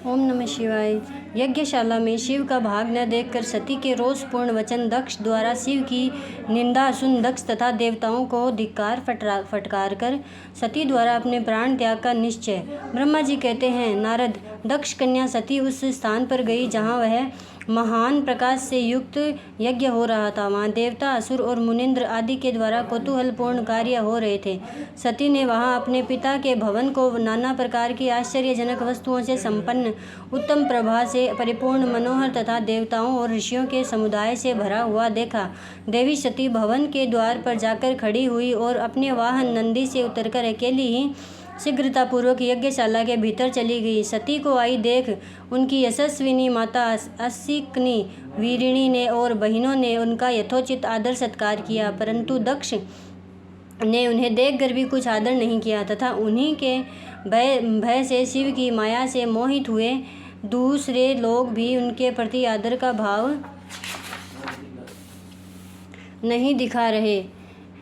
ओम नमः शिवाय। यज्ञशाला में शिव का भाग न देखकर सती के रोषपूर्ण वचन दक्ष द्वारा शिव की निंदा सुन दक्ष तथा देवताओं को धिक्कार फटकार कर सती द्वारा अपने प्राण त्याग का निश्चय। ब्रह्मा जी कहते हैं, नारद, दक्ष कन्या सती उस स्थान पर गई जहाँ वह महान प्रकाश से युक्त यज्ञ हो रहा था। वहाँ देवता, असुर और मुनिंद्र आदि के द्वारा कौतूहलपूर्ण कार्य हो रहे थे। सती ने वहाँ अपने पिता के भवन को नाना प्रकार की आश्चर्यजनक वस्तुओं से संपन्न, उत्तम प्रभा से परिपूर्ण, मनोहर तथा देवताओं और ऋषियों के समुदाय से भरा हुआ देखा। देवी सती भवन के द्वार पर जाकर खड़ी हुई और अपने वाहन नंदी से उतरकर अकेली ही शीघ्रतापूर्वक यज्ञशाला के भीतर चली गई। सती को आई देख उनकी यशस्विनी माता असिकनी, वीरिणी ने और बहनों ने उनका यथोचित आदर सत्कार किया, परंतु दक्ष ने उन्हें देखकर भी कुछ आदर नहीं किया तथा उन्हीं के भय से शिव की माया से मोहित हुए दूसरे लोग भी उनके प्रति आदर का भाव नहीं दिखा रहे।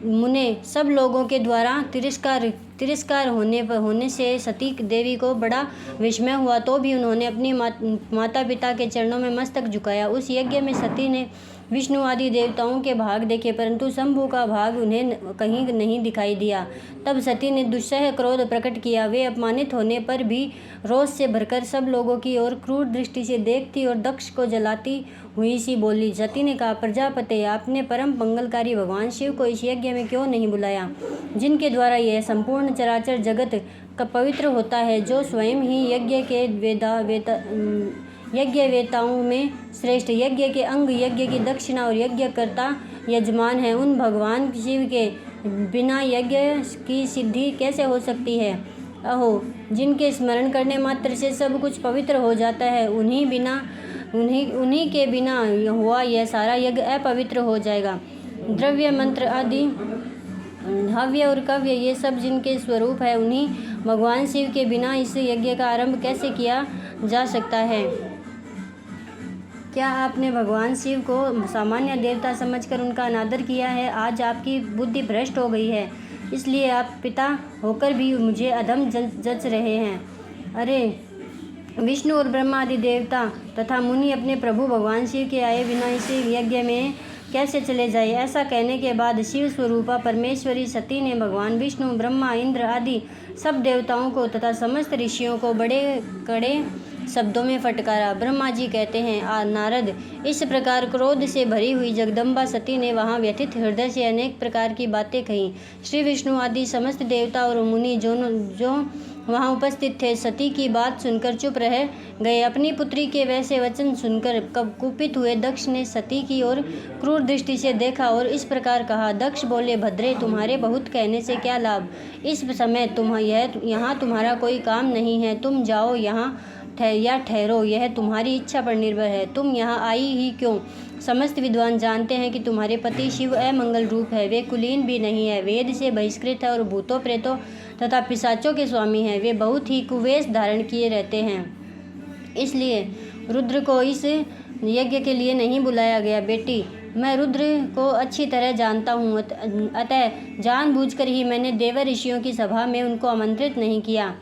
मुने सब लोगों के द्वारा तिरस्कार होने से सती देवी को बड़ा विस्मय हुआ, तो भी उन्होंने अपनी माता पिता के चरणों में मस्तक झुकाया। उस यज्ञ में सती ने विष्णु आदि देवताओं के भाग देखे, परंतु शंभु का भाग उन्हें कहीं नहीं दिखाई दिया। तब सती ने दुस्सह क्रोध प्रकट किया। वे अपमानित होने पर भी रोष से भरकर सब लोगों की ओर क्रूर दृष्टि से देखती और दक्ष को जलाती हुई सी बोली। सती ने कहा, प्रजापते, आपने परम मंगलकारी भगवान शिव को इस यज्ञ में क्यों नहीं बुलाया, जिनके द्वारा यह संपूर्ण चराचर जगत का पवित्र होता है, जो स्वयं ही यज्ञ के वेताओं में श्रेष्ठ, यज्ञ के अंग, यज्ञ की दक्षिणा और यज्ञकर्ता यजमान है। उन भगवान शिव के बिना यज्ञ की सिद्धि कैसे हो सकती है? अहो, जिनके स्मरण करने मात्र से सब कुछ पवित्र हो जाता है, उन्हीं के बिना हुआ यह सारा यज्ञ अपवित्र हो जाएगा। द्रव्य, मंत्र आदि, हव्य और कव्य, ये सब जिनके स्वरूप है, उन्हीं भगवान शिव के बिना इस यज्ञ का आरंभ कैसे किया जा सकता है? क्या आपने भगवान शिव को सामान्य देवता समझकर उनका अनादर किया है? आज आपकी बुद्धि भ्रष्ट हो गई है, इसलिए आप पिता होकर भी मुझे अधम जच रहे हैं। अरे, विष्णु और ब्रह्मा आदि देवता तथा मुनि अपने प्रभु भगवान शिव के आए बिना इस यज्ञ में कैसे चले जाए? ऐसा कहने के बाद शिव स्वरूपा परमेश्वरी सती ने भगवान विष्णु, ब्रह्मा, इंद्र आदि सब देवताओं को तथा समस्त ऋषियों को बड़े कड़े शब्दों में फटकारा। ब्रह्मा जी कहते हैं, नारद, इस प्रकार क्रोध से भरी हुई जगदम्बा सती ने वहाँ व्यथित हृदय से अनेक प्रकार की बातें कहीं। श्री विष्णु आदि समस्त देवता और मुनि जो वहाँ उपस्थित थे, सती की बात सुनकर चुप रह गए। अपनी पुत्री के वैसे वचन सुनकर कुपित हुए दक्ष ने सती की ओर क्रूर दृष्टि से देखा और इस प्रकार कहा। दक्ष बोले, भद्रे, तुम्हारे बहुत कहने से क्या लाभ? इस समय यहाँ तुम्हारा कोई काम नहीं है। तुम जाओ यहाँ या ठहरो, यह तुम्हारी इच्छा पर निर्भर है। तुम यहाँ आई ही क्यों? समस्त विद्वान जानते हैं कि तुम्हारे पति शिव अमंगल रूप है। वे कुलीन भी नहीं है, वेद से बहिष्कृत है और भूतों, प्रेतों तथा पिशाचों के स्वामी हैं। वे बहुत ही कुवेश धारण किए रहते हैं, इसलिए रुद्र को इस यज्ञ के लिए नहीं बुलाया गया। बेटी, मैं रुद्र को अच्छी तरह जानता हूँ, अतः जानबूझकर ही मैंने देव ऋषियों की सभा में उनको आमंत्रित नहीं किया।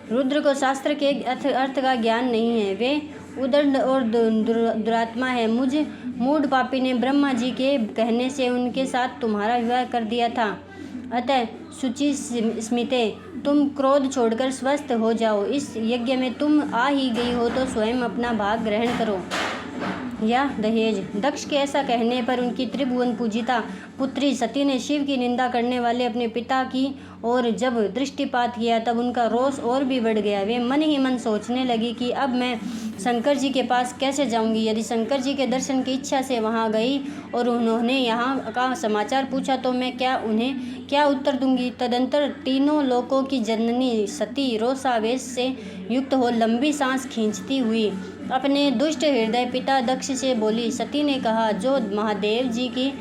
रुद्र को शास्त्र के अर्थ का ज्ञान नहीं है, वे उदंड और दुरात्मा है। मुझ मूढ़ पापी ने ब्रह्मा जी के कहने से उनके साथ तुम्हारा विवाह कर दिया था। अतः शुचि स्मिते, तुम क्रोध छोड़कर स्वस्थ हो जाओ। इस यज्ञ में तुम आ ही गई हो तो स्वयं अपना भाग ग्रहण करो या दहेज। दक्ष के ऐसा कहने पर उनकी त्रिभुवन पूजिता पुत्री सती ने शिव की निंदा करने वाले अपने पिता की ओर जब दृष्टिपात किया, तब उनका रोष और भी बढ़ गया। वे मन ही मन सोचने लगी कि अब मैं शंकर जी के पास कैसे जाऊंगी? यदि शंकर जी के दर्शन की इच्छा से वहां गई और उन्होंने यहाँ का समाचार पूछा तो मैं उन्हें क्या उत्तर दूंगी? तदंतर तीनों लोकों की जननी सती रोषावेश से युक्त हो लंबी सांस खींचती हुई अपने दुष्ट हृदय पिता दक्ष से बोली। सती ने कहा, जो महादेव जी की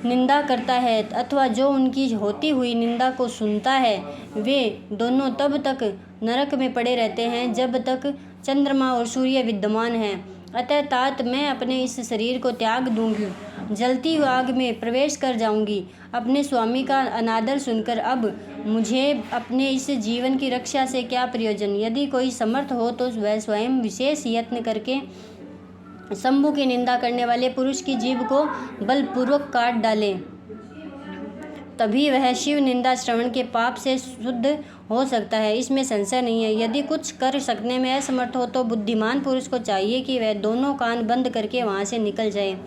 निंदा करता है अथवा जो उनकी होती हुई निंदा को सुनता है, वे दोनों तब तक नरक में पड़े रहते हैं जब तक चंद्रमा और सूर्य विद्यमान हैं। अतः तात मैं अपने इस शरीर को त्याग जलती हुई आग में प्रवेश कर जाऊंगी। अपने स्वामी का अनादर सुनकर अब मुझे अपने इस जीवन की रक्षा से क्या प्रयोजन। यदि कोई समर्थ हो तो वह स्वयं विशेष यत्न करके शंभु की निंदा करने वाले पुरुष की जीभ को बलपूर्वक काट डाले, तभी वह शिव निंदा श्रवण के पाप से शुद्ध हो सकता है, इसमें संशय नहीं है। यदि कुछ कर सकने में असमर्थ हो तो बुद्धिमान पुरुष को चाहिए कि वह दोनों कान बंद करके वहाँ से निकल जाए।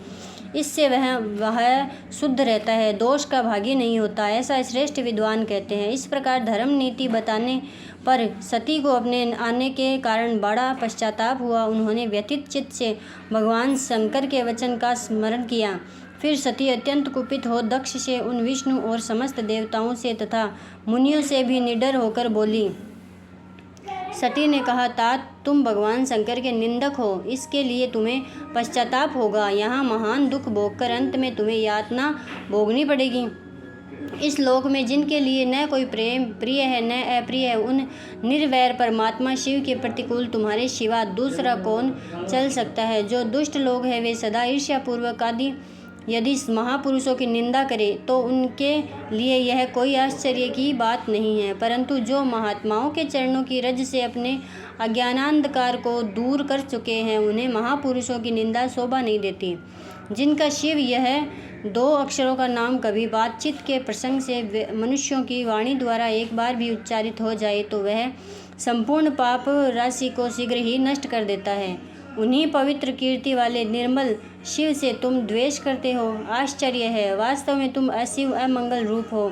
इससे वह शुद्ध रहता है, दोष का भागी नहीं होता, ऐसा श्रेष्ठ विद्वान कहते हैं। इस प्रकार धर्म नीति बताने पर सती को अपने आने के कारण बड़ा पश्चाताप हुआ। उन्होंने व्यथित चित्त से भगवान शंकर के वचन का स्मरण किया। फिर सती अत्यंत कुपित हो दक्ष से, उन विष्णु और समस्त देवताओं से तथा मुनियों से भी निडर होकर बोली। सती ने कहा, तात तुम भगवान शंकर के निंदक हो, इसके लिए तुम्हें पश्चाताप होगा। यहाँ महान दुख भोगकर अंत में तुम्हें यातना भोगनी पड़ेगी। इस लोक में जिनके लिए न कोई प्रेम प्रिय है न अप्रिय है, उन निर्वैर परमात्मा शिव के प्रतिकूल तुम्हारे सिवा दूसरा कौन चल सकता है। जो दुष्ट लोग हैं वे सदा ईर्ष्यापूर्वक आदि यदि महापुरुषों की निंदा करें तो उनके लिए यह कोई आश्चर्य की बात नहीं है, परंतु जो महात्माओं के चरणों की रज से अपने अज्ञानांधकार को दूर कर चुके हैं उन्हें महापुरुषों की निंदा शोभा नहीं देती। जिनका शिव यह 2 अक्षरों का नाम कभी बातचीत के प्रसंग से मनुष्यों की वाणी द्वारा एक बार भी उच्चारित हो जाए तो वह संपूर्ण पाप राशि को शीघ्र ही नष्ट कर देता है। उन्हीं पवित्र कीर्ति वाले निर्मल शिव से तुम द्वेष करते हो। आश्चर्य है, वास्तव में तुम अशिव अमंगल रूप हो।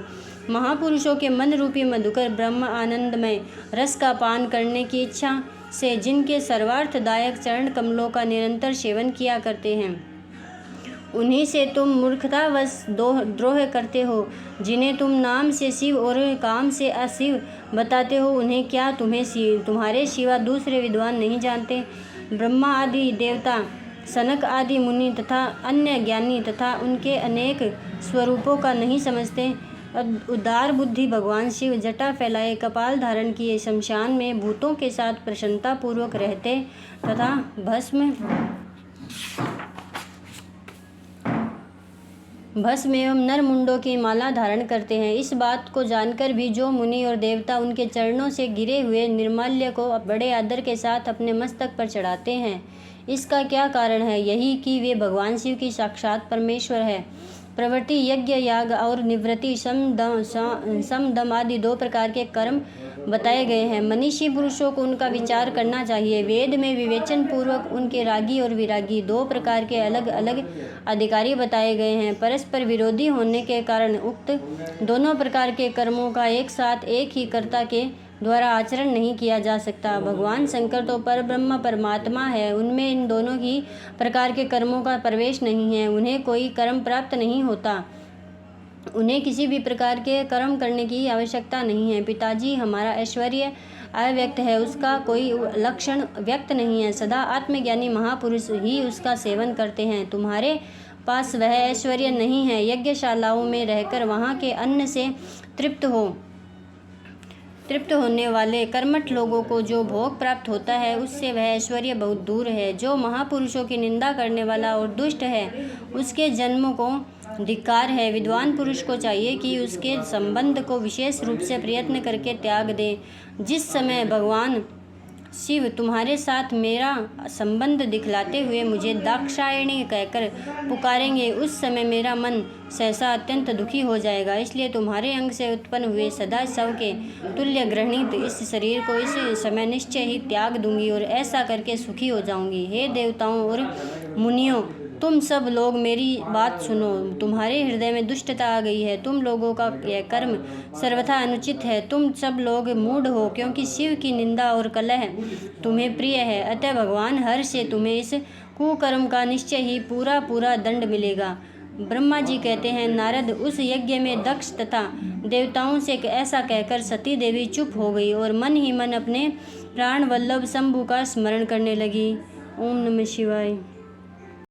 महापुरुषों के मन रूपी मधुकर ब्रह्म आनंदमय रस का पान करने की इच्छा से जिनके सर्वार्थदायक चरण कमलों का निरंतर सेवन किया करते हैं, उन्हीं से तुम मूर्खतावश द्रोह करते हो। जिन्हें तुम नाम से शिव और काम से अशिव बताते हो, उन्हें क्या तुम्हारे सिवा दूसरे विद्वान नहीं जानते। ब्रह्मा आदि देवता, सनक आदि मुनि तथा अन्य ज्ञानी तथा उनके अनेक स्वरूपों का नहीं समझते। उदार बुद्धि भगवान शिव जटा फैलाए कपाल धारण किए शमशान में भूतों के साथ प्रसन्नता पूर्वक रहते तथा भस्म एवं नरमुंडों की माला धारण करते हैं। इस बात को जानकर भी जो मुनि और देवता उनके चरणों से गिरे हुए निर्माल्य को बड़े आदर के साथ अपने मस्तक पर चढ़ाते हैं, इसका क्या कारण है? यही कि वे भगवान शिव की साक्षात परमेश्वर है। प्रवृत्ति यज्ञ याग और निवृत्ति समदम आदि 2 प्रकार के कर्म बताए गए हैं। मनीषी पुरुषों को उनका विचार करना चाहिए। वेद में विवेचन पूर्वक उनके रागी और विरागी 2 प्रकार के अलग अलग अधिकारी बताए गए हैं। परस्पर विरोधी होने के कारण उक्त दोनों प्रकार के कर्मों का एक साथ एक ही कर्ता के द्वारा आचरण नहीं किया जा सकता। भगवान शंकर तो परब्रह्म परमात्मा है, उनमें इन दोनों ही प्रकार के कर्मों का प्रवेश नहीं है। उन्हें कोई कर्म प्राप्त नहीं होता, उन्हें किसी भी प्रकार के कर्म करने की आवश्यकता नहीं है। पिताजी, हमारा ऐश्वर्य अव्यक्त है, उसका कोई लक्षण व्यक्त नहीं है। सदा आत्मज्ञानी महापुरुष ही उसका सेवन करते हैं। तुम्हारे पास वह ऐश्वर्य नहीं है। यज्ञशालाओं में रहकर वहाँ के अन्न से तृप्त होने वाले कर्मठ लोगों को जो भोग प्राप्त होता है उससे वह ऐश्वर्य बहुत दूर है। जो महापुरुषों की निंदा करने वाला और दुष्ट है उसके जन्म को धिक्कार है। विद्वान पुरुष को चाहिए कि उसके संबंध को विशेष रूप से प्रयत्न करके त्याग दे। जिस समय भगवान शिव तुम्हारे साथ मेरा संबंध दिखलाते हुए मुझे दाक्षायणी कहकर पुकारेंगे, उस समय मेरा मन सहसा अत्यंत दुखी हो जाएगा। इसलिए तुम्हारे अंग से उत्पन्न हुए सदा शव के तुल्य ग्रहणित इस शरीर को इस समय निश्चय ही त्याग दूंगी और ऐसा करके सुखी हो जाऊंगी। हे देवताओं और मुनियों, तुम सब लोग मेरी बात सुनो। तुम्हारे हृदय में दुष्टता आ गई है। तुम लोगों का यह कर्म सर्वथा अनुचित है। तुम सब लोग मूढ़ हो, क्योंकि शिव की निंदा और कलह तुम्हें प्रिय है। अतः भगवान हर से तुम्हें इस कुकर्म का निश्चय ही पूरा दंड मिलेगा। ब्रह्मा जी कहते हैं, नारद, उस यज्ञ में दक्ष तथा देवताओं से ऐसा कहकर सती देवी चुप हो गई और मन ही मन अपने प्राण वल्लभ शंभु का स्मरण करने लगी। ओम नमः शिवाय।